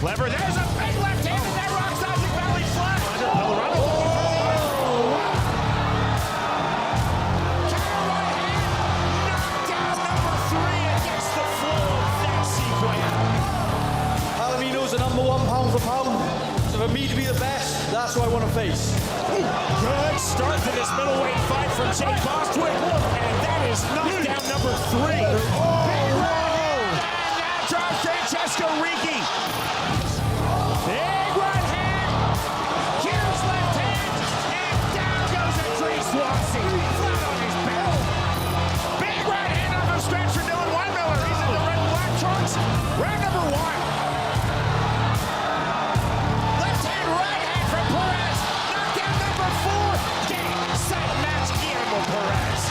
Clever. There's a big left hand and that rocks Isaac Valley flat. Counter right hand. Knockdown number 3 against the flow of that sequence. Palomino's the number 1 pound for pound. So for me to be the best, that's who I want to face. Good start to this middleweight fight from Jake Bostwick. And that is knockdown number 3. Big right hand. And that drives Francesco Ricci. Big right hand. Huge left hand. And down goes Andreas Swanson. Flat on his back. Big right hand off a stretch for Dylan Weinmiller. He's in the red and black trunks. Round number 1. Left hand, right hand from Perez. Knockdown number 4. Game, set, match, Guillermo Perez.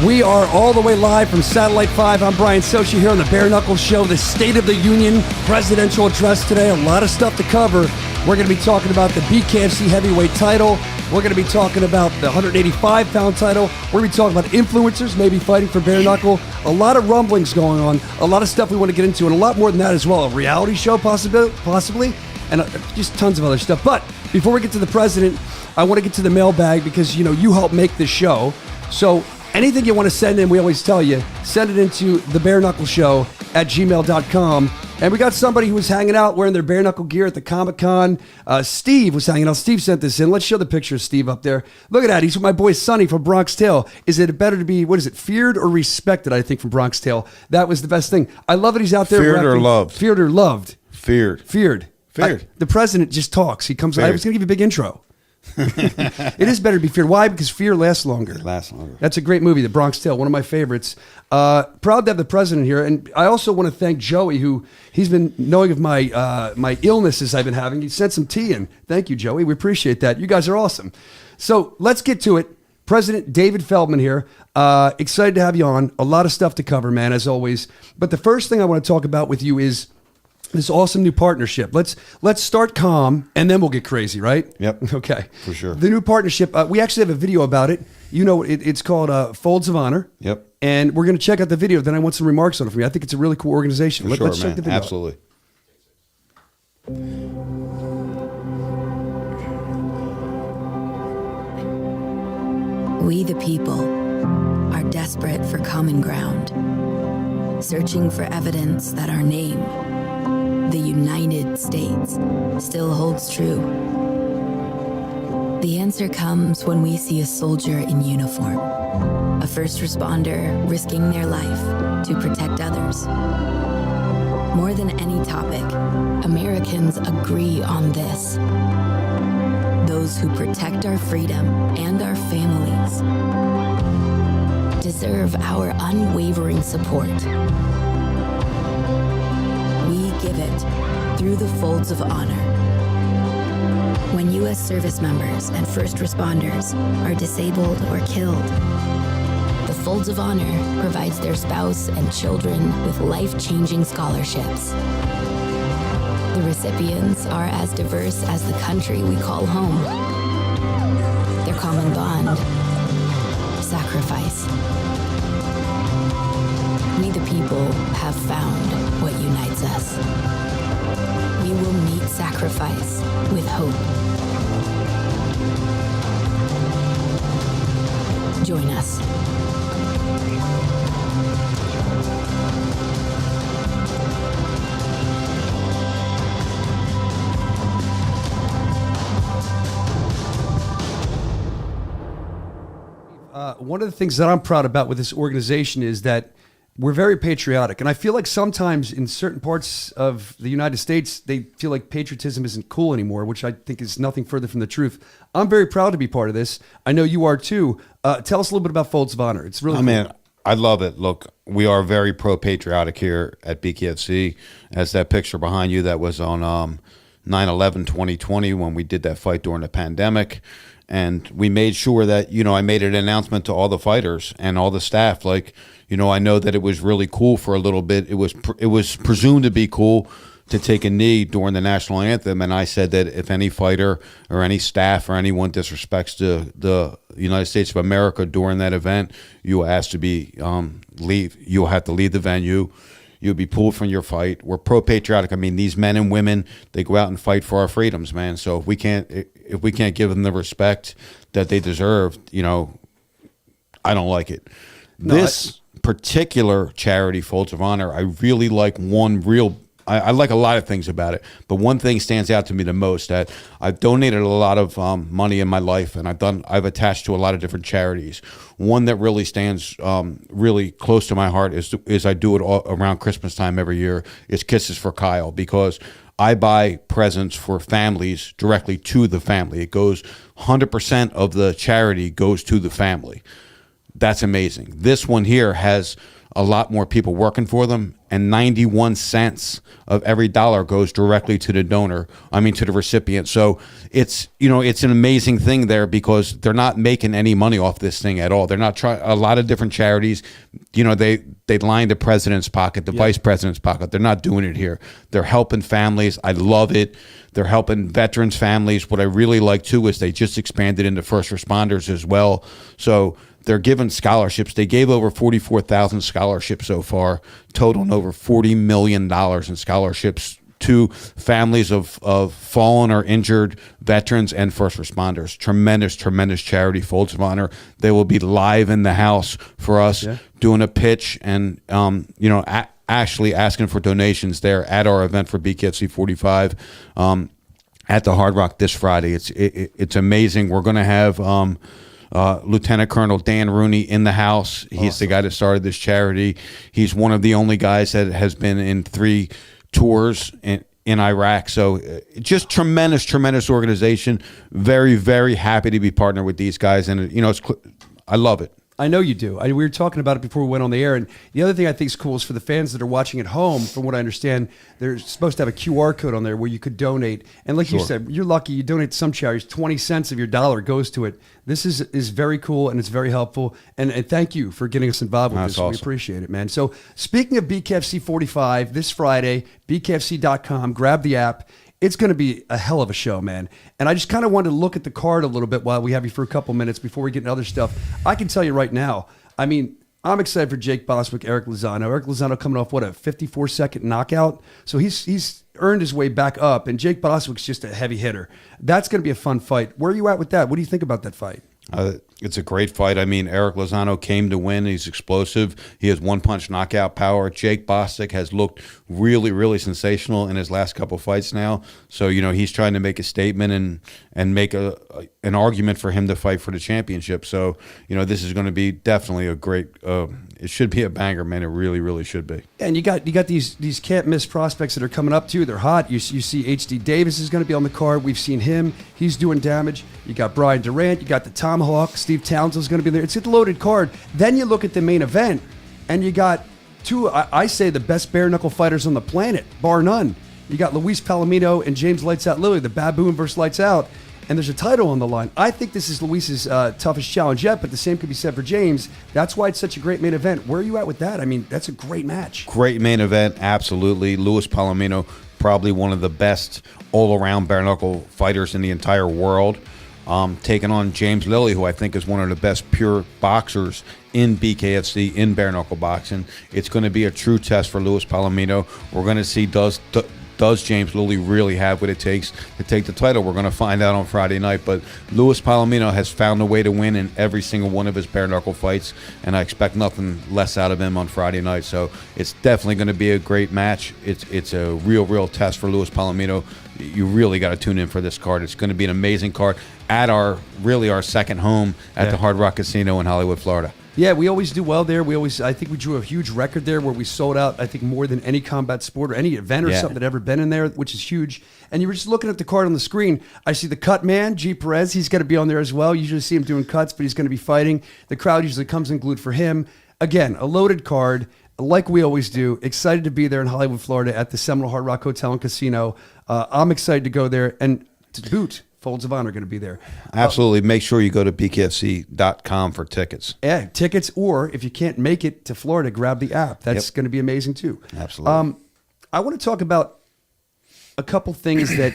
We are all the way live from Satellite 5. I'm Brian Socia here on the Bare Knuckle Show, the State of the Union presidential address today. A lot of stuff to cover. We're going to be talking about the BKFC heavyweight title. We're going to be talking about the 185-pound title. We're going to be talking about influencers maybe fighting for bare knuckle. A lot of rumblings going on. A lot of stuff we want to get into, and a lot more than that as well. A reality show possibly, and just tons of other stuff. But before we get to the president, I want to get to the mailbag because, you help make this show. So anything you want to send in, we always tell you, send it into thebareknuckleshow@gmail.com. And we got somebody who was hanging out wearing their bare knuckle gear at the Comic-Con. Steve was hanging out. Steve sent this in. Let's show the picture of Steve up there. Look at that. He's with my boy Sonny from Bronx Tale. Is it better to be, feared or respected, I think, from Bronx Tale? That was the best thing. I love that he's out there. Feared or loved? Feared or loved? Feared. Feared. The president just talks. He comes. I was going to give you a big intro. It is better to be feared. Why? Because fear lasts longer. That's a great movie, The Bronx Tale, one of my favorites. Proud to have the president here, and I also want to thank Joey, who he's been knowing of my illnesses I've been having. He sent some tea in. Thank you, Joey. We appreciate that. You guys are awesome. So let's get to it. President David Feldman here. Excited to have you on. A lot of stuff to cover, man, as always. But the first thing I want to talk about with you is this awesome new partnership. Let's start calm, and then we'll get crazy, right? Yep. Okay. For sure. The new partnership, we actually have a video about it. It's called Folds of Honor. Yep. And we're going to check out the video. Then I want some remarks on it from you. I think it's a really cool organization. For sure, let's check the video. Absolutely. We the people are desperate for common ground, searching for evidence that our name, the United States, still holds true. The answer comes when we see a soldier in uniform, a first responder risking their life to protect others. More than any topic, Americans agree on this. Those who protect our freedom and our families deserve our unwavering support. We give it through the Folds of Honor. When U.S. service members and first responders are disabled or killed, the Folds of Honor provides their spouse and children with life-changing scholarships. The recipients are as diverse as the country we call home. Their common bond, sacrifice. We the people have found what unites us. We will meet sacrifice with hope. Join us. One of the things that I'm proud about with this organization is that we're very patriotic. And I feel like sometimes in certain parts of the United States, they feel like patriotism isn't cool anymore, which I think is nothing further from the truth. I'm very proud to be part of this. I know you are too. Tell us a little bit about Folds of Honor. It's really cool. Man, I love it. Look, we are very pro-patriotic here at BKFC. As that picture behind you that was on 9/11 2020 when we did that fight during the pandemic. And we made sure that, I made an announcement to all the fighters and all the staff. Like, I know that it was really cool for a little bit. It was presumed to be cool to take a knee during the national anthem. And I said that if any fighter or any staff or anyone disrespects the United States of America during that event, you will ask to be leave. You'll have to leave the venue. You'll be pulled from your fight. We're pro-patriotic. I mean, these men and women, they go out and fight for our freedoms, man. So if we can't give them the respect that they deserve, I don't like it. No, this particular charity, Folds of Honor, I really like one real. I like a lot of things about it, but one thing stands out to me the most, that I've donated a lot of money in my life, and I've attached to a lot of different charities. One that really stands really close to my heart is I do it all around Christmas time every year. It's Kisses for Kyle, because I buy presents for families directly to the family. It goes 100% of the charity goes to the family. That's amazing. This one here has a lot more people working for them, and 91 cents of every dollar goes directly to the donor. To the recipient. So it's an amazing thing there, because they're not making any money off this thing at all. They're not trying. A lot of different charities, they line the president's pocket, the vice president's pocket. They're not doing it here. They're helping families. I love it. They're helping veterans' families. What I really like too is they just expanded into first responders as well. So they're giving scholarships. They gave over 44,000 scholarships so far, totaling over $40 million in scholarships to families of fallen or injured veterans and first responders. Tremendous, tremendous charity, Folds of Honor. They will be live in the house for us, doing a pitch and, actually asking for donations there at our event for BKFC 45 at the Hard Rock this Friday. It's amazing. We're going to have Lieutenant Colonel Dan Rooney in the house. He's the guy that started this charity. He's one of the only guys that has been in 3 tours in Iraq. So just tremendous, tremendous organization. Very, very happy to be partnered with these guys. And, I love it. I know you do. We were talking about it before we went on the air, and the other thing I think is cool is for the fans that are watching at home. From what I understand, they're supposed to have a QR code on there where you could donate. And like you said, you're lucky. You donate to some charities, 20 cents of your dollar goes to it. This is very cool, and it's very helpful. And thank you for getting us involved with this. Awesome. We appreciate it, man. So speaking of BKFC 45, this Friday, bkfc.com, grab the app. It's going to be a hell of a show, man. And I just kind of wanted to look at the card a little bit while we have you for a couple minutes before we get into other stuff. I can tell you right now, I'm excited for Jake Bostwick, Eric Lozano. Eric Lozano coming off, a 54-second knockout? So he's earned his way back up, and Jake Bostwick's just a heavy hitter. That's going to be a fun fight. Where are you at with that? What do you think about that fight? It's a great fight. Eric Lozano came to win. He's explosive. He has one-punch knockout power. Jake Bostwick has looked really, really sensational in his last couple fights now. So, he's trying to make a statement and make an argument for him to fight for the championship. So, this is going to be definitely a great it should be a banger, man. It really, really should be. And you got these can't miss prospects that are coming up too. They're hot. You see H.D. Davis is going to be on the card. We've seen him. He's doing damage. You got Brian Durant. You got the Tomahawk. Steve Townsend's going to be there. It's a loaded card. Then you look at the main event, and you got two, I say, the best bare knuckle fighters on the planet, bar none. You got Luis Palomino and James Lights Out Lilly, the Baboon versus Lights Out. And there's a title on the line. I think this is Luis's toughest challenge yet, but the same could be said for James. That's why it's such a great main event. Where are you at with that? That's a great match. Great main event, absolutely. Luis Palomino, probably one of the best all-around bare-knuckle fighters in the entire world, taking on James Lilly, who I think is one of the best pure boxers in BKFC, in bare-knuckle boxing. It's going to be a true test for Luis Palomino. We're going to see does James Lilly really have what it takes to take the title? We're going to find out on Friday night. But Luis Palomino has found a way to win in every single one of his bare-knuckle fights, and I expect nothing less out of him on Friday night. So it's definitely going to be a great match. It's a real test for Luis Palomino. You really got to tune in for this card. It's going to be an amazing card at our second home at the Hard Rock Casino in Hollywood, Florida. Yeah, we always do well there. I think we drew a huge record there where we sold out, I think, more than any combat sport or any event or something that ever been in there, which is huge. And you were just looking at the card on the screen. I see the cut man, G. Perez. He's going to be on there as well. You usually see him doing cuts, but he's going to be fighting. The crowd usually comes unglued for him. again, a loaded card, like we always do. Excited to be there in Hollywood, Florida at the Seminole Hard Rock Hotel and Casino. I'm excited to go there. And to boot, Folds of Honor are going to be there. Absolutely. Make sure you go to bkfc.com for tickets. Yeah, tickets, or if you can't make it to Florida, grab the app. That's going to be amazing too. Absolutely. I want to talk about a couple things that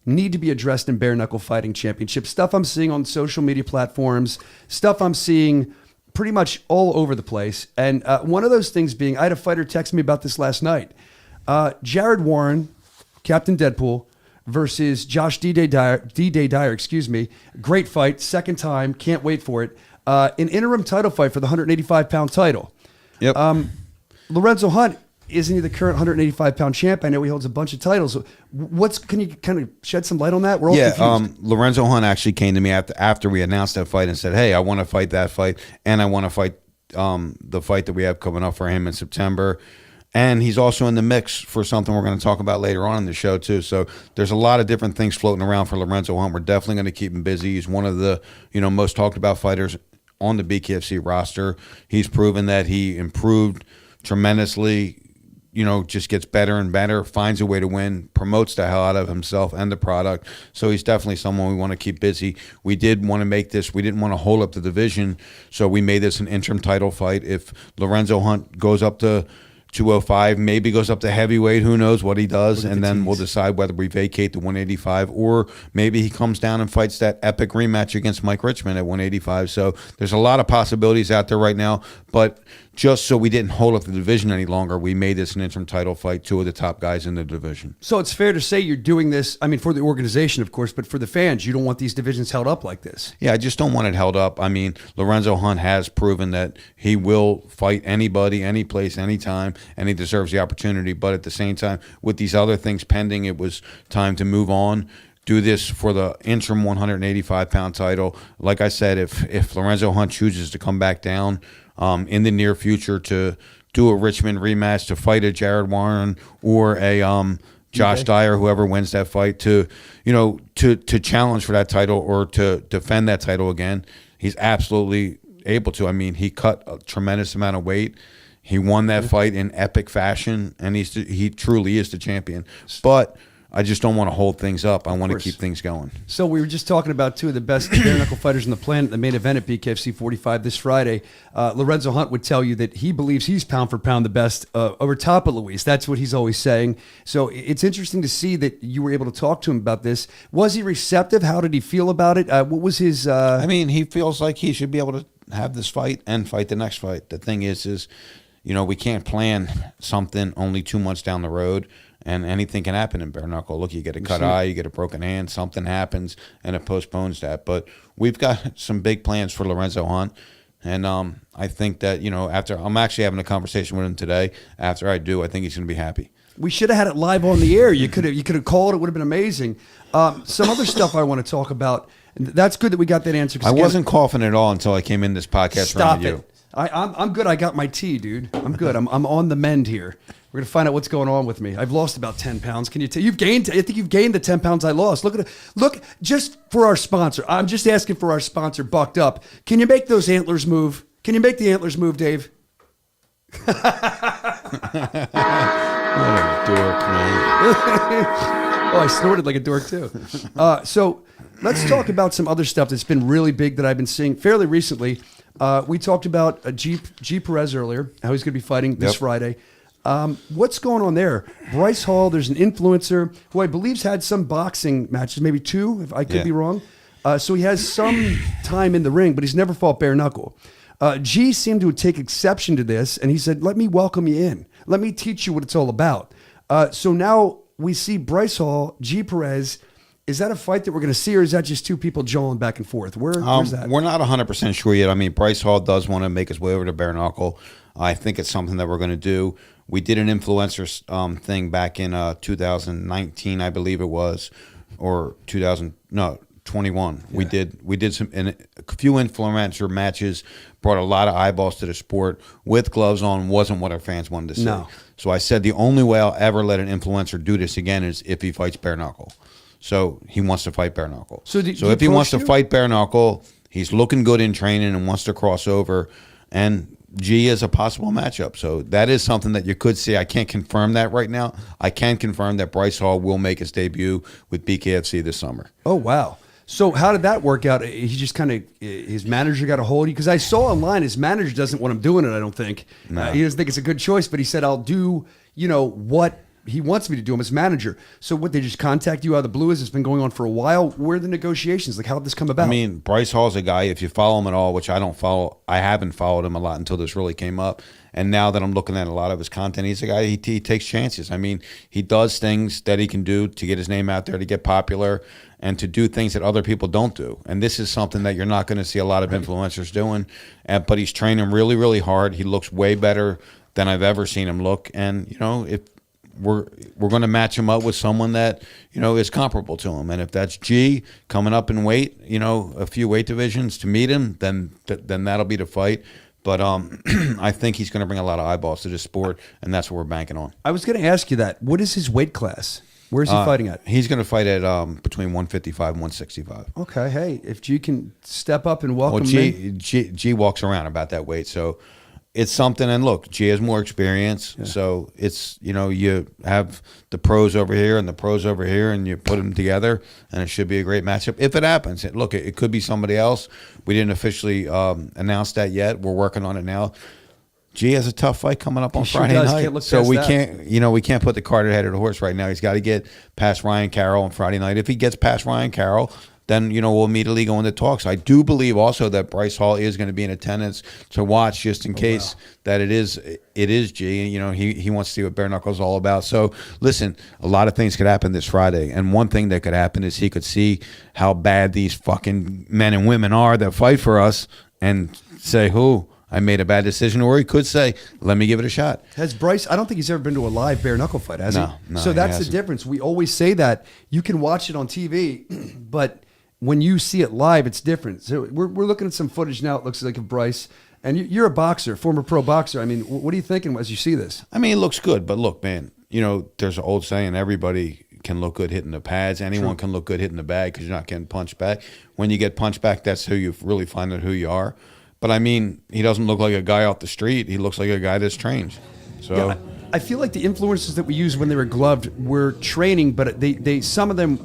need to be addressed in bare knuckle fighting championship. Stuff I'm seeing on social media platforms, stuff I'm seeing pretty much all over the place. And one of those things being, I had a fighter text me about this last night. Jared Warren, Captain Deadpool, versus Josh D-Day Dyer, excuse me. Great fight, second time, can't wait for it. An interim title fight for the 185-pound title. Yep. Lorenzo Hunt, isn't he the current 185-pound champ? I know he holds a bunch of titles. Can you kind of shed some light on that? We're all confused. Lorenzo Hunt actually came to me after we announced that fight and said, hey, I want to fight that fight, and I want to fight the fight that we have coming up for him in September. And he's also in the mix for something we're going to talk about later on in the show, too. So there's a lot of different things floating around for Lorenzo Hunt. We're definitely going to keep him busy. He's one of the most talked about fighters on the BKFC roster. He's proven that he improved tremendously, just gets better and better, finds a way to win, promotes the hell out of himself and the product. So he's definitely someone we want to keep busy. We did want to make this, we didn't want to hold up the division, so we made this an interim title fight. If Lorenzo Hunt goes up to 205, maybe goes up to heavyweight, who knows what he does, and then we'll decide whether we vacate the 185, or maybe he comes down and fights that epic rematch against Mike Richmond at 185. So there's a lot of possibilities out there right now, but just so we didn't hold up the division any longer, we made this an interim title fight, two of the top guys in the division. So it's fair to say you're doing this, I mean, for the organization, of course, but for the fans, you don't want these divisions held up like this. Yeah, I just don't want it held up. I mean, Lorenzo Hunt has proven that he will fight anybody, any place, anytime, and he deserves the opportunity. But at the same time, with these other things pending, it was time to move on. Do this for the interim 185-pound title. Like I said, if Lorenzo Hunt chooses to come back down in the near future to do a Richmond rematch, to fight a Jared Warren or a Josh Dyer, whoever wins that fight, to challenge for that title or to defend that title again, he's absolutely able to. I mean, he cut a tremendous amount of weight. He won that fight in epic fashion, and he truly is the champion. But I just don't want to hold things up. I want to keep things going. So we were just talking about two of the best bare knuckle fighters on the planet, the main event at BKFC 45 this Friday. Lorenzo Hunt would tell you that he believes he's pound for pound the best over top of Luis. That's what he's always saying. So it's interesting to see that you were able to talk to him about this. Was he receptive? How did he feel about it? What was his... I mean, he feels like he should be able to have this fight and fight the next fight. The thing is we can't plan something only 2 months down the road. And anything can happen in bare knuckle. Look, you get a cut eye, you get a broken hand, something happens, and it postpones that. But we've got some big plans for Lorenzo Hunt. And I think that, after I'm actually having a conversation with him today. After I do, I think he's going to be happy. We should have had it live on the air. You could have called. It would have been amazing. Some other stuff I want to talk about. That's good that we got that answer. I wasn't coughing at all until I came in this podcast. Stop with it. You. I'm good. I got my tea, dude. I'm good. I'm on the mend here. We're going to find out what's going on with me. I've lost about 10 pounds. Can you tell? You've gained. I think you've gained the 10 pounds I lost. Look, just for our sponsor. I'm just asking for our sponsor, Bucked Up. Can you make those antlers move? Can you make the antlers move, Dave? What a dork, man. Oh, I snorted like a dork, too. So let's talk about some other stuff that's been really big that I've been seeing fairly recently. We talked about G. Perez earlier, how he's going to be fighting this Friday. What's going on there? Bryce Hall, there's an influencer who I believe's had some boxing matches, maybe 2, if I could be wrong. So he has some time in the ring, but he's never fought bare knuckle. G seemed to take exception to this, and he said, let me welcome you in. Let me teach you what it's all about. So now we see Bryce Hall, G. Perez. Is that a fight that we're going to see, or is that just two people jawing back and forth? Where's that? We're not 100% sure yet. I mean, Bryce Hall does want to make his way over to bare knuckle. I think it's something that we're going to do. We did an influencer thing back in 2019, I believe it was, or 21. Yeah. We did a few influencer matches, brought a lot of eyeballs to the sport. With gloves on wasn't what our fans wanted to see. No. So I said the only way I'll ever let an influencer do this again is if he fights bare knuckle. So he wants to fight bare knuckle. So if he wants to fight bare knuckle, he's looking good in training and wants to cross over. And G is a possible matchup. So that is something that you could see. I can't confirm that right now. I can confirm that Bryce Hall will make his debut with BKFC this summer. Oh, wow. So how did that work out? He just kind of, his manager got a hold of you? Because I saw online his manager doesn't want him doing it, I don't think. No. He doesn't think it's a good choice, but he said, I'll do, what he wants me to do. I'm his manager. So what, they just contact you out of the blue? Has this been going on for a while? Where are the negotiations? Like, how did this come about? I mean, Bryce Hall's a guy, if you follow him at all, which I don't follow, I haven't followed him a lot until this really came up. And now that I'm looking at a lot of his content, he's a guy, he takes chances. I mean, he does things that he can do to get his name out there, to get popular, and to do things that other people don't do. And this is something that you're not going to see a lot of influencers doing. But he's training really, really hard. He looks way better than I've ever seen him look. And, if we're going to match him up with someone that, is comparable to him. And if that's G coming up in weight, a few weight divisions to meet him, then that'll be the fight. But I think he's going to bring a lot of eyeballs to this sport, and that's what we're banking on. I was going to ask you that. What is his weight class? Where is he fighting at? He's going to fight at between 155 and 165. Okay, hey, if G can step up and welcome G walks around about that weight, so it's something. And look, G has more experience, so it's, you have the pros over here and the pros over here, and you put them together, and it should be a great matchup if it happens. Look, it could be somebody else. We didn't officially announce that yet. We're working on it now. G has a tough fight coming up on Friday night, so we can't put the cart ahead of the horse right now. He's got to get past Ryan Carroll on Friday night. If he gets past Ryan Carroll, then we'll immediately go into talks. I do believe also that Bryce Hall is going to be in attendance to watch, just in case that it is G. And he wants to see what bare knuckles is all about. So listen, a lot of things could happen this Friday, and one thing that could happen is he could see how bad these fucking men and women are that fight for us, and say, I made a bad decision, or he could say, let me give it a shot. Has Bryce, I don't think he's ever been to a live bare knuckle fight, has he? No, so that's the difference. We always say that. You can watch it on TV, but when you see it live, it's different. So we're looking at some footage now, it looks like, of Bryce. And you're a boxer, former pro boxer. I mean, what are you thinking as you see this? I mean, it looks good, but look, man, there's an old saying, everybody can look good hitting the pads. Anyone can look good hitting the bag because you're not getting punched back. When you get punched back, that's who you really find out who you are. But I mean, he doesn't look like a guy off the street. He looks like a guy that's trained. So yeah, I feel like the influencers that we used when they were gloved were training, but they some of them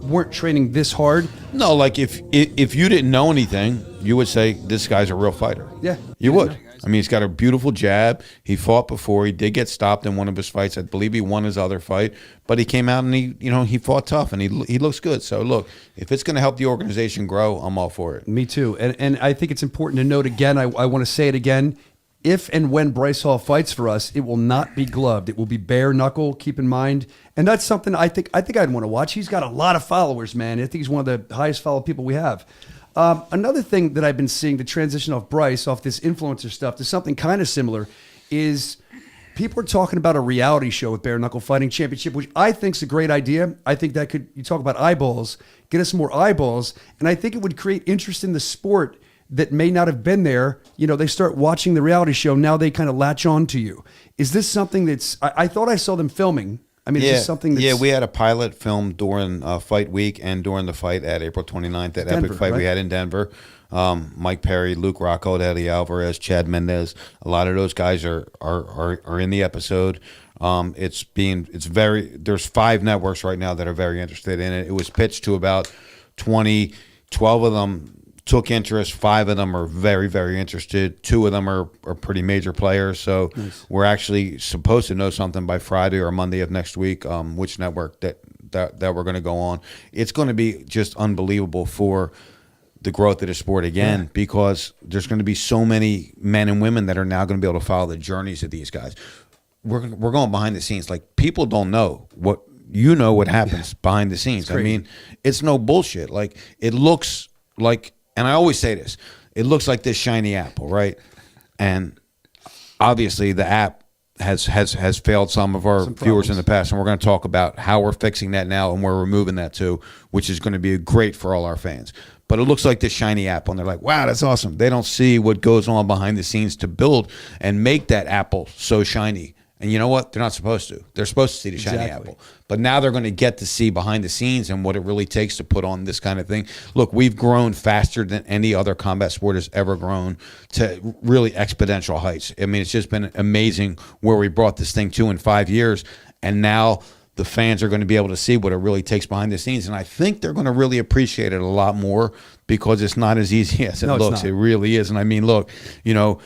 weren't training this hard. No, like if you didn't know anything, you would say this guy's a real fighter. Yeah, you would. I mean, he's got a beautiful jab. He fought before. He did get stopped in one of his fights. I believe he won his other fight, but he came out and he fought tough, and he looks good. So look, if it's going to help the organization grow, I'm all for it. Me too. And I think it's important to note again. I want to say it again. If and when Bryce Hall fights for us, it will not be gloved. It will be bare knuckle. Keep in mind, and that's something I think I'd want to watch. He's got a lot of followers, man. I think he's one of the highest followed people we have. Another thing that I've been seeing, the transition off Bryce, off this influencer stuff, to something kind of similar, is people are talking about a reality show with Bare Knuckle Fighting Championship, which I think is a great idea. I think that you talk about eyeballs, get us more eyeballs, and I think it would create interest in the sport that may not have been there. They start watching the reality show, now they kind of latch on to you. Is this something that's, I thought I saw them filming. I mean, is this something that's... Yeah, we had a pilot film during fight week and during the fight at April 29th, that Denver, epic fight we had in Denver. Mike Perry, Luke Rocco, Eddie Alvarez, Chad Mendez. A lot of those guys are in the episode. There's 5 networks right now that are very interested in it. It was pitched to about 20, 12 of them took interest. 5 of them are very, very interested. 2 of them are pretty major players. So nice. We're actually supposed to know something by Friday or Monday of next week, which network that we're going to go on. It's going to be just unbelievable for the growth of the sport again, because there's going to be so many men and women that are now going to be able to follow the journeys of these guys. We're going behind the scenes. Like, people don't know what happens behind the scenes. I mean, it's no bullshit. Like, it looks like, and I always say this, it looks like this shiny apple, right? And obviously the app has failed some of our viewers in the past, and we're going to talk about how we're fixing that now and we're removing that too, which is going to be great for all our fans. But it looks like this shiny apple, and they're like, wow, that's awesome. They don't see what goes on behind the scenes to build and make that apple so shiny. And you know what? They're not supposed to. They're supposed to see the shiny Exactly. apple. But now they're going to get to see behind the scenes and what it really takes to put on this kind of thing. Look, we've grown faster than any other combat sport has ever grown to really exponential heights. I mean, it's just been amazing where we brought this thing to in 5 years. And now the fans are going to be able to see what it really takes behind the scenes. And I think they're going to really appreciate it a lot more because it's not as easy as it looks. It really is. And I mean, look, you know,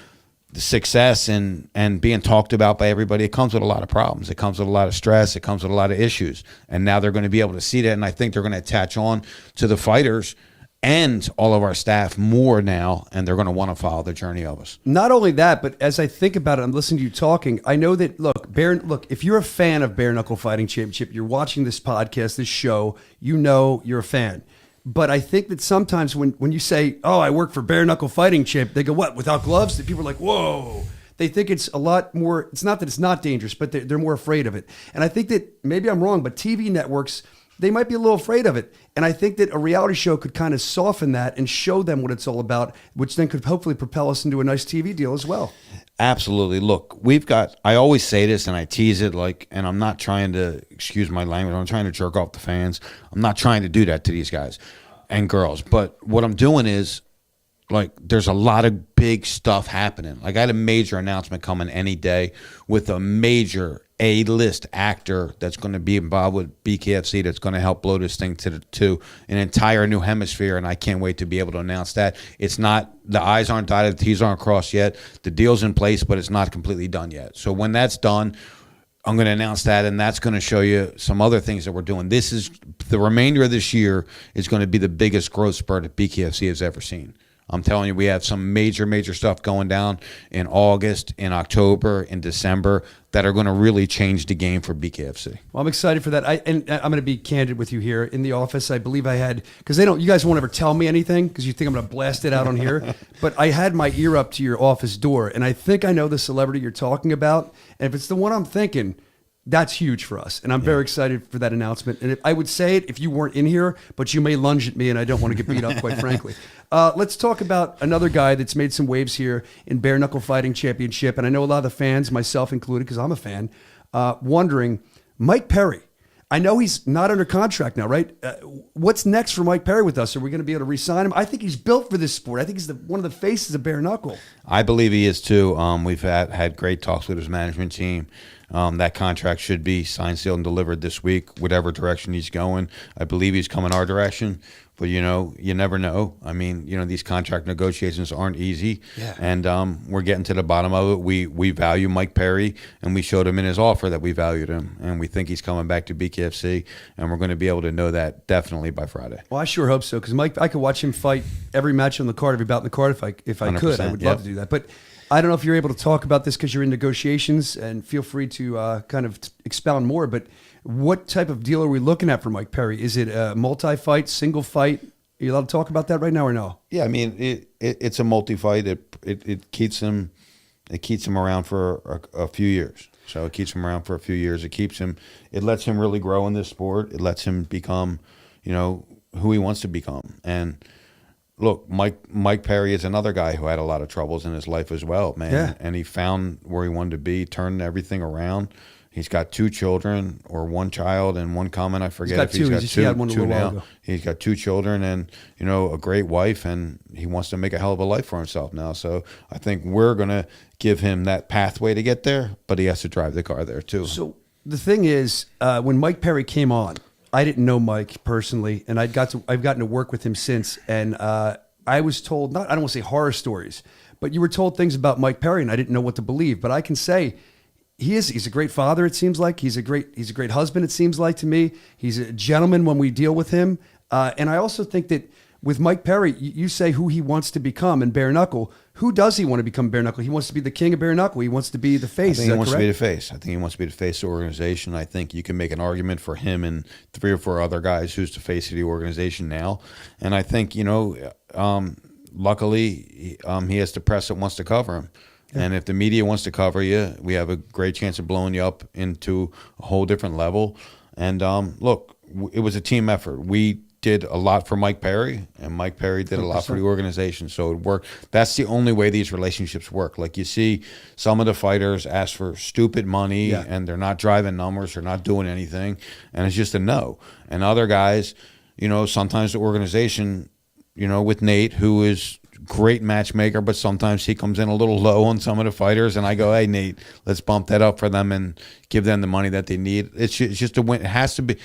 the success and being talked about by everybody, it comes with a lot of problems. It comes with a lot of stress. It comes with a lot of issues. And now they're going to be able to see that. And I think they're going to attach on to the fighters and all of our staff more now, and they're going to want to follow the journey of us. Not only that, but as I think about it, I'm listening to you talking. I know that, look, if you're a fan of Bare Knuckle Fighting Championship, you're watching this podcast, this show, you know you're a fan. But I think that sometimes when you say, oh, I work for Bare Knuckle Fighting Champ, they go, what, without gloves? People are like, whoa. They think it's a lot more, it's not that it's not dangerous, but they're more afraid of it. And I think that, maybe I'm wrong, but TV networks, they might be a little afraid of it. And I think that a reality show could kind of soften that and show them what it's all about, which then could hopefully propel us into a nice TV deal as well. Absolutely. Look, I always say this and I tease it, and I'm not trying to, excuse my language, I'm trying to jerk off the fans. I'm not trying to do that to these guys and girls. But what I'm doing is, there's a lot of big stuff happening. I had a major announcement coming any day with a major A-list actor that's going to be involved with BKFC that's going to help blow this thing to an entire new hemisphere, and I can't wait to be able to announce that. It's not, the I's aren't dotted, the T's aren't crossed yet. The deal's in place, but it's not completely done yet. So when that's done, I'm going to announce that, and that's going to show you some other things that we're doing. The remainder of this year is going to be the biggest growth spurt that BKFC has ever seen. I'm telling you, we have some major, major stuff going down in August, in October, in December that are going to really change the game for BKFC. Well, I'm excited for that. And I'm going to be candid with you here. In the office, I believe I had, because you guys won't ever tell me anything because you think I'm going to blast it out on here. But I had my ear up to your office door, and I think I know the celebrity you're talking about. And if it's the one I'm thinking, that's huge for us. And I'm very excited for that announcement. And I would say it if you weren't in here, but you may lunge at me, and I don't want to get beat up, quite frankly. Let's talk about another guy that's made some waves here in Bare Knuckle Fighting Championship. And I know a lot of the fans, myself included, because I'm a fan, wondering, Mike Perry. I know he's not under contract now, right? What's next for Mike Perry with us? Are we going to be able to re-sign him? I think he's built for this sport. I think he's one of the faces of Bare Knuckle. I believe he is too. We've had great talks with his management team. That contract should be signed, sealed, and delivered this week, whatever direction he's going. I believe he's coming our direction. But, you never know. I mean, these contract negotiations aren't easy. Yeah. And we're getting to the bottom of it. We value Mike Perry, and we showed him in his offer that we valued him. And we think he's coming back to BKFC, and we're going to be able to know that definitely by Friday. Well, I sure hope so, because Mike, I could watch him fight every match on the card, every bout in the card if I could. I would love to do that. But I don't know if you're able to talk about this because you're in negotiations, and feel free to kind of expound more. But what type of deal are we looking at for Mike Perry? Is it a multi-fight, single fight? Are you allowed to talk about that right now or no? Yeah, I mean it's a multi-fight. It keeps him around for a few years. So it keeps him around for a few years. It lets him really grow in this sport. It lets him become, who he wants to become. And look, Mike Perry is another guy who had a lot of troubles in his life as well, man. Yeah. And he found where he wanted to be, turned everything around. He's got 2 children, or 1 child and 1 comment. I forget if he's got 2. He had one a little while now. ago. He's got 2 children and, a great wife, and he wants to make a hell of a life for himself now. So I think we're going to give him that pathway to get there, but he has to drive the car there too. So the thing is, when Mike Perry came on, I didn't know Mike personally, and I've gotten to work with him since, and I was told, I don't want to say horror stories, but you were told things about Mike Perry, and I didn't know what to believe. But I can say he's a great father, it seems like. He's a great husband, it seems like to me. He's a gentleman when we deal with him. And I also think that with Mike Perry, you say who he wants to become in Bare Knuckle. Who does he want to become Bare Knuckle? He wants to be the king of Bare Knuckle. He wants to be the face. I think he wants to be the face. I think he wants to be the face of the organization. I think you can make an argument for him and 3 or 4 other guys who's the face of the organization now. And I think, luckily, he has the press that wants to cover him. Yeah. And if the media wants to cover you, we have a great chance of blowing you up into a whole different level. And look, it was a team effort. We did a lot for Mike Perry, and Mike Perry did a lot for the organization. So it worked. That's the only way these relationships work. Like you see some of the fighters ask for stupid money, and they're not driving numbers, they're not doing anything, and it's just a no. And other guys, you know, sometimes the organization, you know, with Nate, who is great matchmaker, but sometimes he comes in a little low on some of the fighters, and I go, hey, Nate, let's bump that up for them and give them the money that they need. It's just a win. It has to be.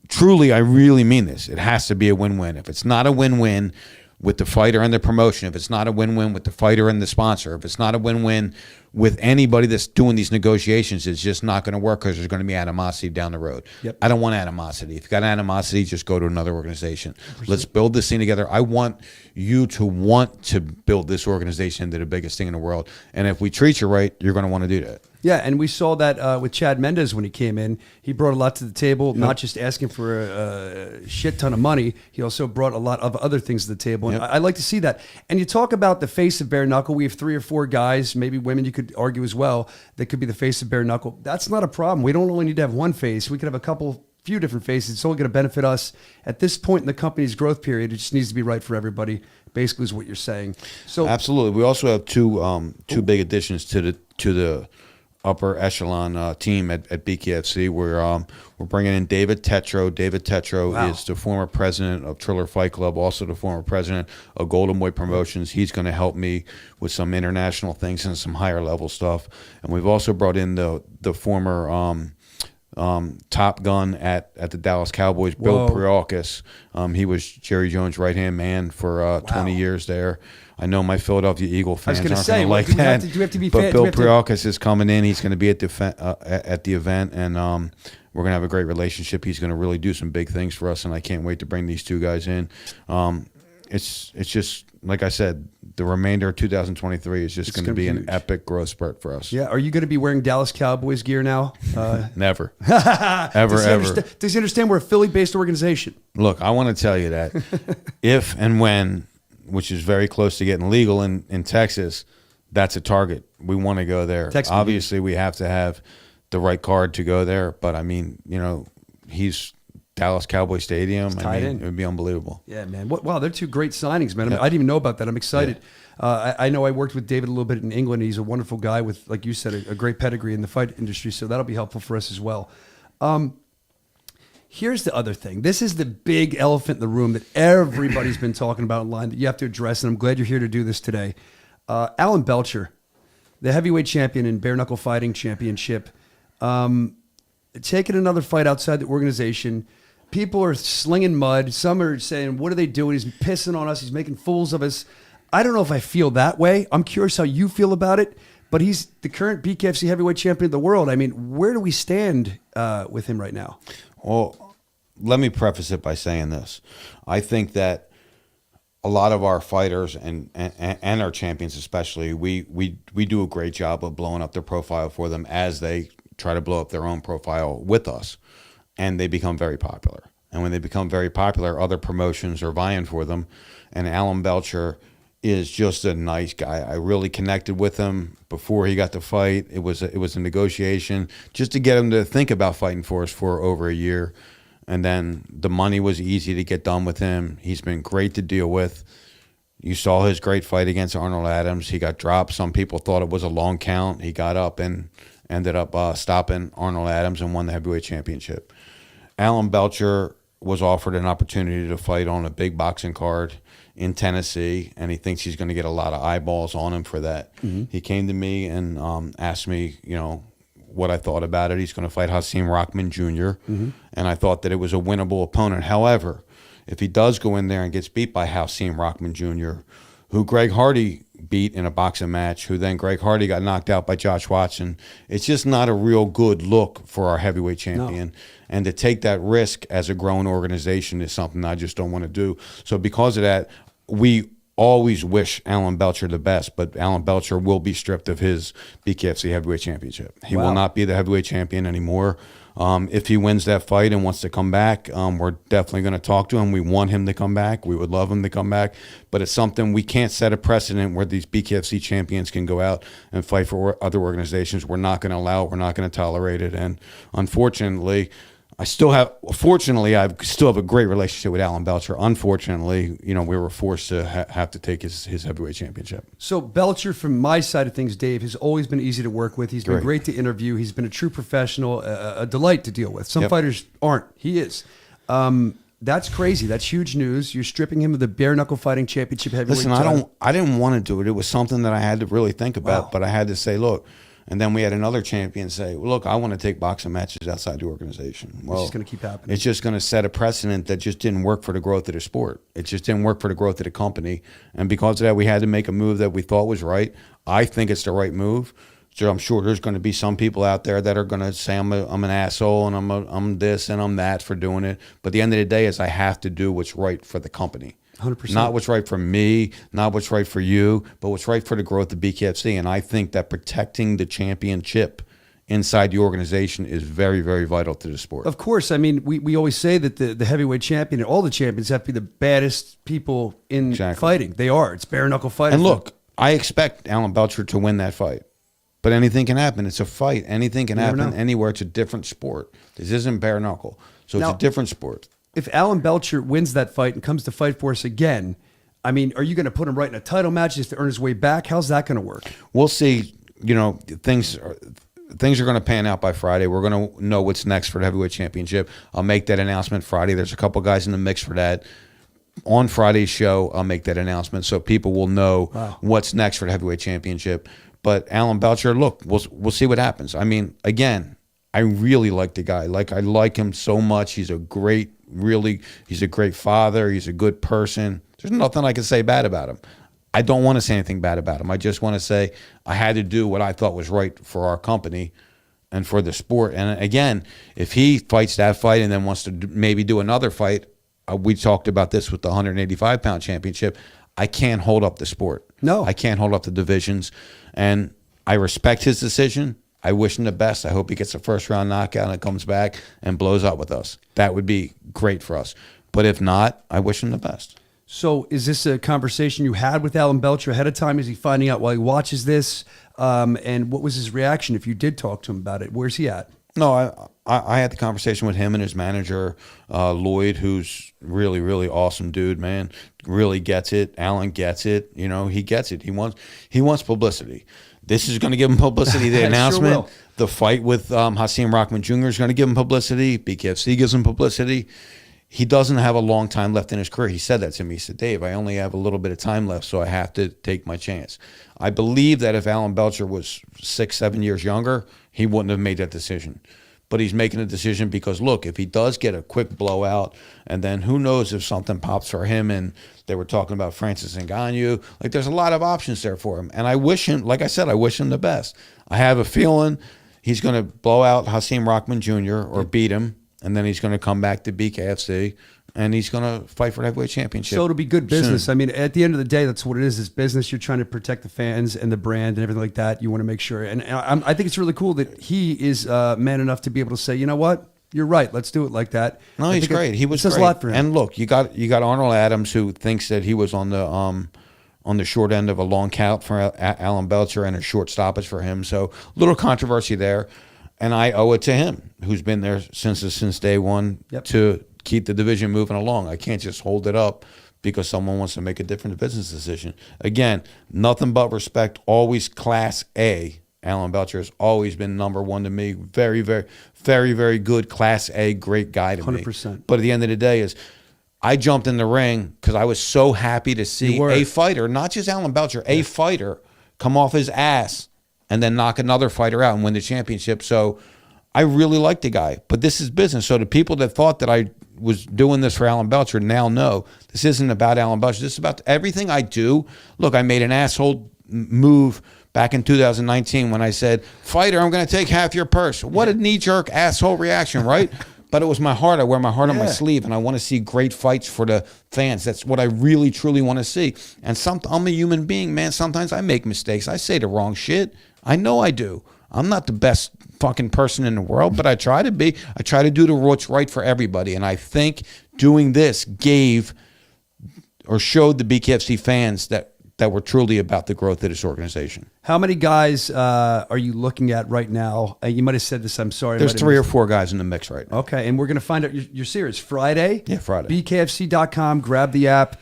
Truly, I really mean this. It has to be a win-win. If it's not a win-win with the fighter and the promotion, if it's not a win-win with the fighter and the sponsor, if it's not a win-win with anybody that's doing these negotiations, it's just not going to work because there's going to be animosity down the road. Yep. I don't want animosity. If you got animosity, just go to another organization. 100%. Let's build this thing together. I want you to want to build this organization into the biggest thing in the world. And if we treat you right, you're going to want to do that. Yeah, and we saw that with Chad Mendes when he came in. He brought a lot to the table, not just asking for a shit ton of money. He also brought a lot of other things to the table, and I like to see that. And you talk about the face of bare knuckle. We have 3 or 4 guys, maybe women you could argue as well, that could be the face of bare knuckle. That's not a problem. We don't only need to have one face. We could have a few different faces. It's only going to benefit us. At this point in the company's growth period, it just needs to be right for everybody, basically is what you're saying. So absolutely. We also have two big additions to the upper echelon team at BKFC. We're bringing in David Tetro. David Tetro is the former president of Triller Fight Club, also the former president of Golden Boy Promotions. He's going to help me with some international things and some higher level stuff. And we've also brought in the former top gun at the Dallas Cowboys, Bill Priaulkas. He was Jerry Jones' right-hand man for 20 years there. I know my Philadelphia Eagle fans aren't going to like that, but Bill Priaulkas is coming in. He's going to be at the event, and we're going to have a great relationship. He's going to really do some big things for us, and I can't wait to bring these 2 guys in. It's just, like I said, the remainder of 2023 is just going to be an epic growth spurt for us. Yeah, are you going to be wearing Dallas Cowboys gear now? Never. ever. Does he understand we're a Philly-based organization? Look, I want to tell you that if and when, which is very close to getting legal in Texas, that's a target. We want to go there. Texas, obviously, we have to have the right card to go there. But, I mean, you know, he's Dallas Cowboy Stadium. I mean, it would be unbelievable. Yeah, man. Wow, they're 2 great signings, man. I didn't even know about that. I'm excited. Yeah. I know I worked with David a little bit in England. He's a wonderful guy with, like you said, a great pedigree in the fight industry. So that'll be helpful for us as well. Here's the other thing. This is the big elephant in the room that everybody's been talking about online that you have to address, and I'm glad you're here to do this today. Alan Belcher, the heavyweight champion in bare knuckle fighting championship, taking another fight outside the organization. People are slinging mud. Some are saying, what are they doing? He's pissing on us. He's making fools of us. I don't know if I feel that way. I'm curious how you feel about it, but he's the current BKFC heavyweight champion of the world. I mean, where do we stand with him right now? Well, let me preface it by saying this. I think that a lot of our fighters and our champions especially, we do a great job of blowing up their profile for them as they try to blow up their own profile with us, and they become very popular. And when they become very popular, other promotions are vying for them, and Alan Belcher is just a nice guy. I really connected with him before he got to fight. It was a negotiation just to get him to think about fighting for us for over a year. And then the money was easy to get done with him. He's been great to deal with. You saw his great fight against Arnold Adams. He got dropped. Some people thought it was a long count. He got up and ended up stopping Arnold Adams and won the heavyweight championship. Alan Belcher was offered an opportunity to fight on a big boxing card in Tennessee, and he thinks he's going to get a lot of eyeballs on him for that. Mm-hmm. He came to me and asked me, what I thought about it. He's going to fight Hasim Rahman Jr., and I thought that it was a winnable opponent. However, if he does go in there and gets beat by Hasim Rahman Jr., who Greg Hardy beat in a boxing match, who then Greg Hardy got knocked out by Josh Watson, it's just not a real good look for our heavyweight champion. No. And to take that risk as a growing organization is something I just don't want to do. So because of that, we always wish Alan Belcher the best, but Alan Belcher will be stripped of his BKFC heavyweight championship. He will not be the heavyweight champion anymore. If he wins that fight and wants to come back, we're definitely going to talk to him. We want him to come back. We would love him to come back. But it's something we can't set a precedent where these BKFC champions can go out and fight for other organizations. We're not going to allow it. We're not going to tolerate it. And unfortunately, fortunately, I still have a great relationship with Alan Belcher. Unfortunately, we were forced to have to take his heavyweight championship. So Belcher, from my side of things, Dave, has always been easy to work with. He's been great to interview. He's been a true professional, a delight to deal with. Some fighters aren't. He is. That's crazy. That's huge news. You're stripping him of the bare knuckle fighting championship heavyweight title. I didn't want to do it. It was something that I had to really think about, but I had to say, look. And then we had another champion say, well, look, I want to take boxing matches outside the organization. Well, it's just going to keep happening. It's just going to set a precedent that just didn't work for the growth of the sport. It just didn't work for the growth of the company. And because of that, we had to make a move that we thought was right. I think it's the right move. So I'm sure there's going to be some people out there that are going to say I'm an asshole and I'm this and I'm that for doing it. But at the end of the day is I have to do what's right for the company. 100%. Not what's right for me, not what's right for you, but what's right for the growth of BKFC. And I think that protecting the championship inside the organization is very, very vital to the sport. Of course. I mean, we always say that the heavyweight champion and all the champions have to be the baddest people in fighting. They are. It's bare knuckle fighting. And look, I expect Alan Belcher to win that fight. But anything can happen. It's a fight. Anything can happen anywhere. It's a different sport. This isn't bare knuckle. So it's a different sport. If Alan Belcher wins that fight and comes to fight for us again, I mean, are you going to put him right in a title match just to earn his way back? How's that going to work? We'll see. Things are going to pan out by Friday. We're going to know what's next for the heavyweight championship. I'll make that announcement Friday. There's a couple guys in the mix for that. On Friday's show, I'll make that announcement so people will know what's next for the heavyweight championship. But Alan Belcher, look, we'll see what happens. I mean, again, I really like the guy. I like him so much. He's a great father. He's a good person. There's nothing I can say bad about him. I don't want to say anything bad about him. I just want to say I had to do what I thought was right for our company and for the sport. And again, if he fights that fight and then wants to maybe do another fight, we talked about this with the 185-pound championship, I can't hold up the sport. No. I can't hold up the divisions. And I respect his decision. I wish him the best. I hope he gets a first-round knockout and comes back and blows up with us. That would be great for us. But if not, I wish him the best. So is this a conversation you had with Alan Belcher ahead of time? Is he finding out while he watches this? And what was his reaction if you did talk to him about it? Where's he at? No, I had the conversation with him and his manager, Lloyd, who's really, really awesome dude, man. Really gets it. Alan gets it. He gets it. He wants publicity. This is going to give him publicity. The announcement, sure the fight with Hasim Rahman Jr. is going to give him publicity. BKFC gives him publicity. He doesn't have a long time left in his career. He said that to me. He said, Dave, I only have a little bit of time left, so I have to take my chance. I believe that if Alan Belcher was 6-7 years younger, he wouldn't have made that decision. But he's making a decision because, look, if he does get a quick blowout, and then who knows if something pops for him, and they were talking about Francis Ngannou, there's a lot of options there for him. And I wish him, like I said, I wish him the best. I have a feeling he's going to blow out Hasim Rahman Jr. or beat him, and then he's going to come back to BKFC, and he's going to fight for the heavyweight championship. So it'll be good business. Soon. I mean, at the end of the day, that's what it is. It's business. You're trying to protect the fans and the brand and everything like that. You want to make sure. And I think it's really cool that he is man enough to be able to say, you know what? You're right. Let's do it like that. No, he's great. He was great. Says a lot for him. And look, you got Arnold Adams, who thinks that he was on the short end of a long count for Alan Belcher and a short stoppage for him. So a little controversy there. And I owe it to him, who's been there since day one, to keep the division moving along. I can't just hold it up because someone wants to make a different business decision. Again, nothing but respect. Always Class A. Alan Belcher has always been number one to me. Very, very, very, very good Class A, great guy to 100%. me. But at the end of the day I jumped in the ring because I was so happy to see a fighter, not just Alan Belcher, a fighter come off his ass and then knock another fighter out and win the championship. So I really like the guy. But this is business. So the people that thought that I was doing this for Alan Belcher now know this isn't about Alan Belcher. This is about everything I do. Look, I made an asshole move back in 2019 when I said, fighter, I'm going to take half your purse. What a knee-jerk asshole reaction, right? But it was my heart. I wear my heart on my sleeve, and I want to see great fights for the fans. That's what I really, truly want to see. And I'm a human being, man. Sometimes I make mistakes. I say the wrong shit. I know I do. I'm not the best fucking person in the world, but I try to be. I try to do what's right for everybody. And I think doing this showed the BKFC fans that that were truly about the growth of this organization. How many guys are you looking at right now? You might have said this. I'm sorry. There's 3 or 4 guys in the mix right now. Okay, and we're going to find out your series Friday. Yeah, Friday. BKFC.com. Grab the app.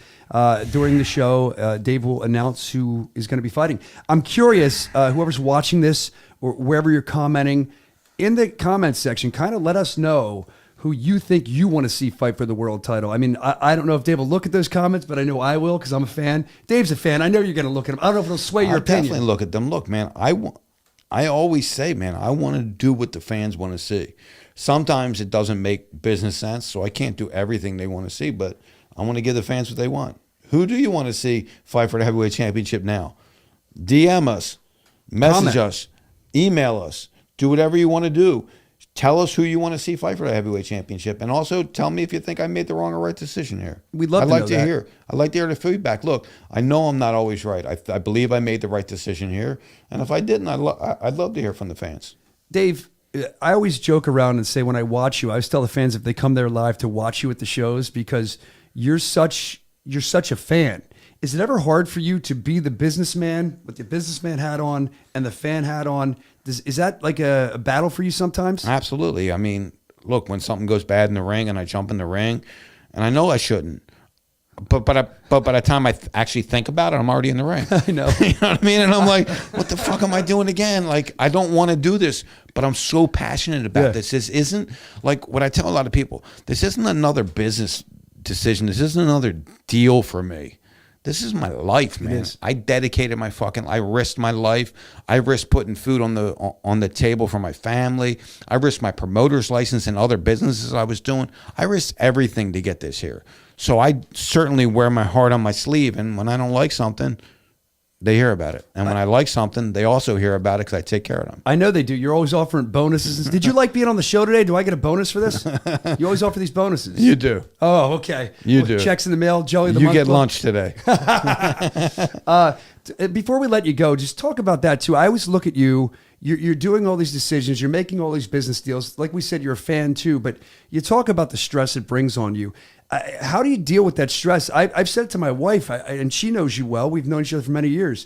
During the show, Dave will announce who is going to be fighting. I'm curious, whoever's watching this or wherever you're commenting, in the comments section, kind of let us know who you think you want to see fight for the world title. I mean, I don't know if Dave will look at those comments, but I know I will because I'm a fan. Dave's a fan. I know you're going to look at them. I don't know if it'll sway your opinion. Definitely look at them. Look, man, I always say, man, I want to do what the fans want to see. Sometimes it doesn't make business sense, so I can't do everything they want to see, but I want to give the fans what they want. Who do you want to see fight for the heavyweight championship now? DM us, message us, email us, do whatever you want to do. Tell us who you want to see fight for the heavyweight championship, and also tell me if you think I made the wrong or right decision here. We'd love to know that. I'd like to hear the feedback. Look, I know I'm not always right. I believe I made the right decision here, and if I didn't, I'd love to hear from the fans. Dave, I always joke around and say when I watch you, I always tell the fans if they come there live to watch you at the shows because you're such a fan. Is it ever hard for you to be the businessman with the businessman hat on and the fan hat on? Is that like a battle for you sometimes? Absolutely. I mean, look, when something goes bad in the ring and I jump in the ring, and I know I shouldn't, but by the time I actually think about it, I'm already in the ring. I know. You know what I mean? And I'm like, what the fuck am I doing again? Like, I don't want to do this, but I'm so passionate about this. This isn't, like what I tell a lot of people, this isn't another business decision. This isn't another deal for me. This is my life, man. I dedicated I risked my life. I risked putting food on the table for my family. I risked my promoter's license and other businesses I was doing. I risked everything to get this here. So I certainly wear my heart on my sleeve. And when I don't like something, they hear about it. And when I like something, they also hear about it because I take care of them. I know they do. You're always offering bonuses. Did you like being on the show today? Do I get a bonus for this? You always offer these bonuses. You do. Oh, okay. You do. Checks in the mail. Joey the You month get book. lunch today. Before we let you go, just talk about that too. I always look at you. You're doing all these decisions. You're making all these business deals. Like we said, you're a fan too. But you talk about the stress it brings on you. How do you deal with that stress? I've said it to my wife, and she knows you well. We've known each other for many years.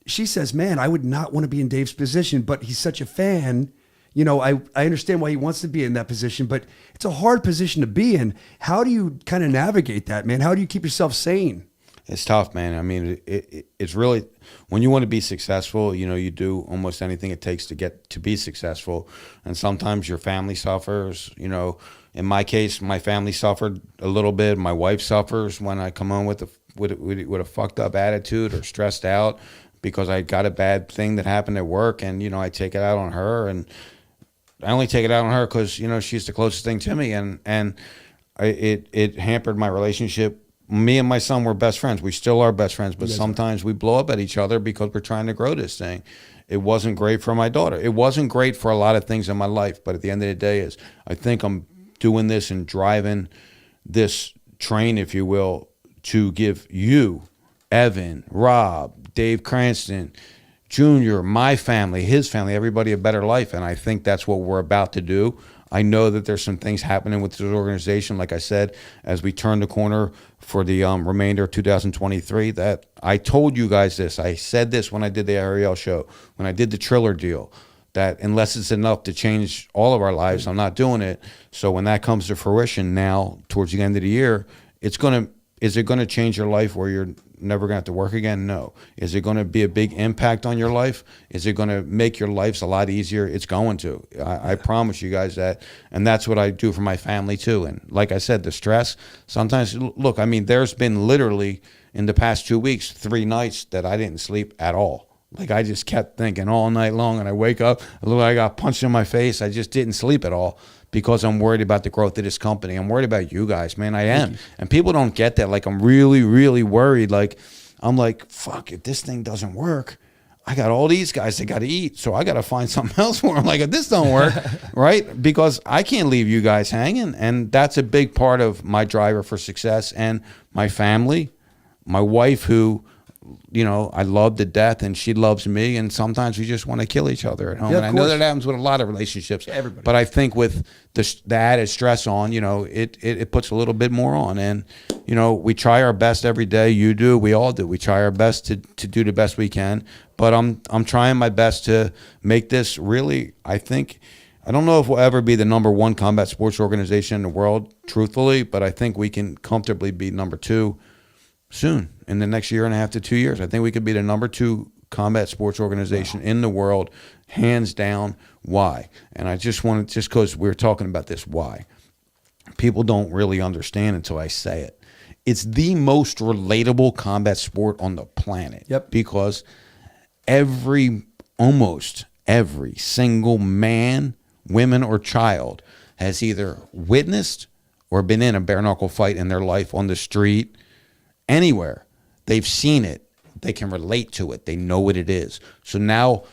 She says, man, I would not want to be in Dave's position, but he's such a fan. You know, I understand why he wants to be in that position, but it's a hard position to be in. How do you kind of navigate that, man? How do you keep yourself sane? It's tough, man. I mean, it's really, when you want to be successful, you know, you do almost anything it takes to be successful. And sometimes your family suffers. You know, in my case, my family suffered a little bit. My wife suffers when I come home with a fucked up attitude or stressed out because I got a bad thing that happened at work, and you know, I take it out on her, and I only take it out on her because you know she's the closest thing to me, and it hampered my relationship. Me and my son were best friends. We still are best friends, but sometimes we blow up at each other because we're trying to grow this thing. It wasn't great for my daughter. It wasn't great for a lot of things in my life, but at the end of the day, I think I'm doing this and driving this train, if you will, to give you, Evan, Rob, Dave Cranston, Jr., my family, his family, everybody a better life. And I think that's what we're about to do. I know that there's some things happening with this organization, like I said, as we turn the corner for the remainder of 2023, that I told you guys this. I said this when I did the Ariel show, when I did the Triller deal, that unless it's enough to change all of our lives, I'm not doing it. So when that comes to fruition now, towards the end of the year, is it going to change your life where you're never going to have to work again? No. Is it going to be a big impact on your life? Is it going to make your lives a lot easier? It's going to. I promise you guys that. And that's what I do for my family too. And like I said, the stress, sometimes, look, I mean, there's been literally in the past 2 weeks, 3 nights that I didn't sleep at all. Like I just kept thinking all night long, and I wake up, I look like I got punched in my face. I just didn't sleep at all because I'm worried about the growth of this company. I'm worried about you guys, man. I am. And people don't get that. Like I'm really, really worried. Like I'm like, fuck, if this thing doesn't work, I got all these guys that got to eat. So I got to find something else for them. Like if this don't work, right? Because I can't leave you guys hanging. And that's a big part of my driver for success. And my family, my wife, who, you know, I love to death, and she loves me, and sometimes we just want to kill each other at home. Yeah, and I know that happens with a lot of relationships. Everybody. But I think with the added stress on, you know, it puts a little bit more on. And we try our best every day. You do. We all do. We try our best to do the best we can. But I'm trying my best to make this really, I don't know if we'll ever be the #1 combat sports organization in the world, truthfully, but I think we can comfortably be #2 soon, in the next 1.5 to 2 years. I think we could be the #2 combat sports organization in the world, hands down. Why? And I just because we're talking about this, why? People don't really understand until I say it. It's the most relatable combat sport on the planet. Yep. Because almost every single man, women, or child has either witnessed or been in a bare knuckle fight in their life, on the street, anywhere. They've seen it. They can relate to it. They know what it is. So now,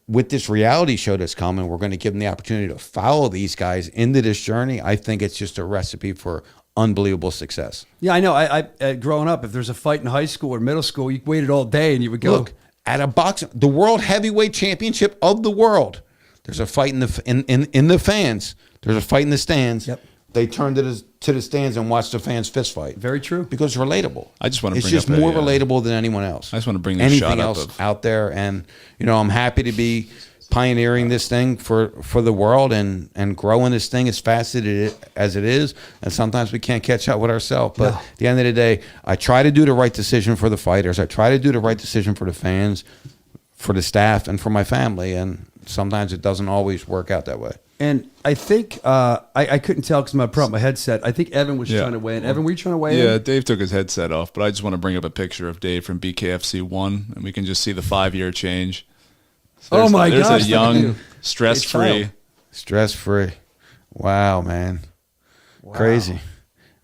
with this reality show that's coming, we're going to give them the opportunity to follow these guys into this journey. I think it's just a recipe for unbelievable success. Yeah, I know. I growing up, if there's a fight in high school or middle school, you waited all day and you would go. Look, at a boxing, the World Heavyweight Championship of the world, there's a fight in the fans. There's a fight in the stands. Yep. They turn to the stands and watch the fans fist fight. Very true. Because it's relatable. I just want to It's bring just up more relatable than anyone else. I just want to bring this anything shot up else of- out there, and I'm happy to be pioneering this thing for the world and growing this thing as fast as it is. And sometimes we can't catch up with ourselves. But at the end of the day, I try to do the right decision for the fighters. I try to do the right decision for the fans, for the staff, and for my family. And sometimes it doesn't always work out that way. And I think I couldn't tell because my headset. I think Evan was trying to weigh in. Evan, were you trying to weigh in? Yeah, Dave took his headset off, but I just want to bring up a picture of Dave from BKFC 1, and we can just see the 5-year change. So Oh my there's gosh, a look at young, you. stress-free. Stress-free. Wow, man. Wow. Crazy.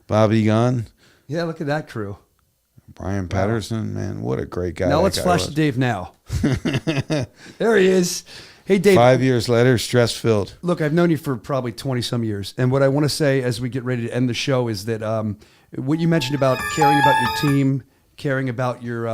Bobby Gunn, Yeah, look at that crew. Brian Patterson, man, what a great guy. Now that let's guy flash was. to Dave now. There he is. Hey, Dave. 5 years later, stress-filled. Look, I've known you for probably 20-some years. And what I want to say as we get ready to end the show is that what you mentioned about caring about your team, caring about your,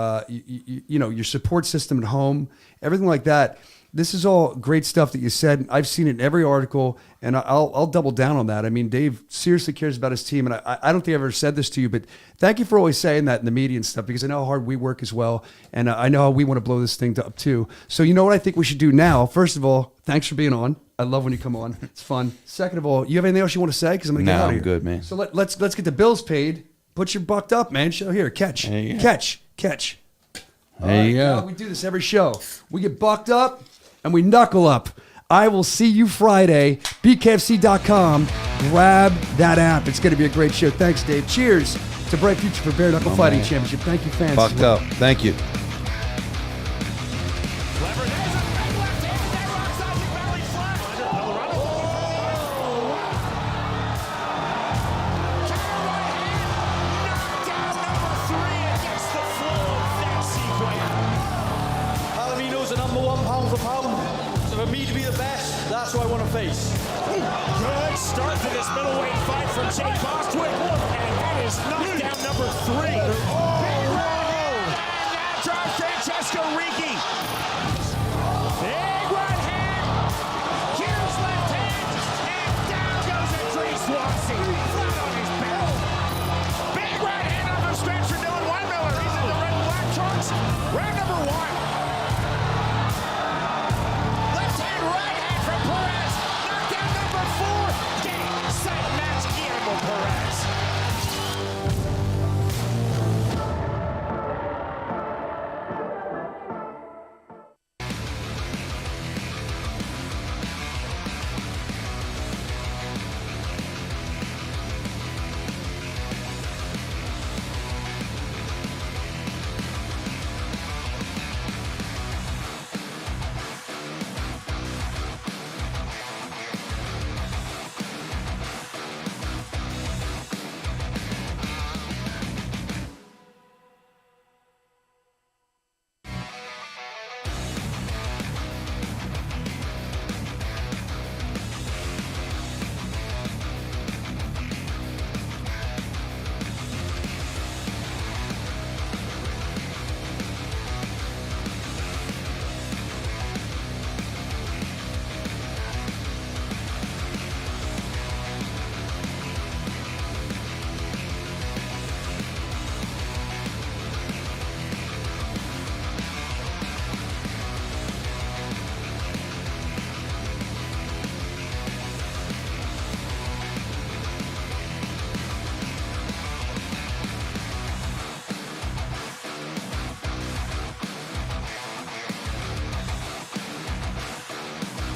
your support system at home, everything like that. This is all great stuff that you said. I've seen it in every article, and I'll double down on that. I mean, Dave seriously cares about his team, and I don't think I've ever said this to you, but thank you for always saying that in the media and stuff, because I know how hard we work as well, and I know how we want to blow this thing up too. So you know what I think we should do now? First of all, thanks for being on. I love when you come on. It's fun. Second of all, you have anything else you want to say? Because I'm going to get out of I'm here. good, man. So let's get the bills paid. Put your bucked up, man. Show here. Catch. There you go. Catch. There you go. We do this every show. We get bucked up and we knuckle up. I will see you Friday. BKFC.com. Grab that app. It's going to be a great show. Thanks, Dave. Cheers to Bright Future for Bare Knuckle Fighting man. Championship. Thank you, fans. Fucked up. Thank you. Clever. There's a big left hand. That rocks off your belly flat. Knockdown number 3 against the flow of that sequence. Palomino's the #1 pound for pound. So for me to be the best, that's who I want to face. Good start to this middleweight fight from Jake Bostwick. And that is knockdown number 3. Big right hand. And that drives Francesco Ricci. Big right hand. Huge left hand. And down goes Andreas Swanson. Flat on his back. Big right hand on the stretch for Dylan Weinmiller. He's in the red and black trunks. Round number 1.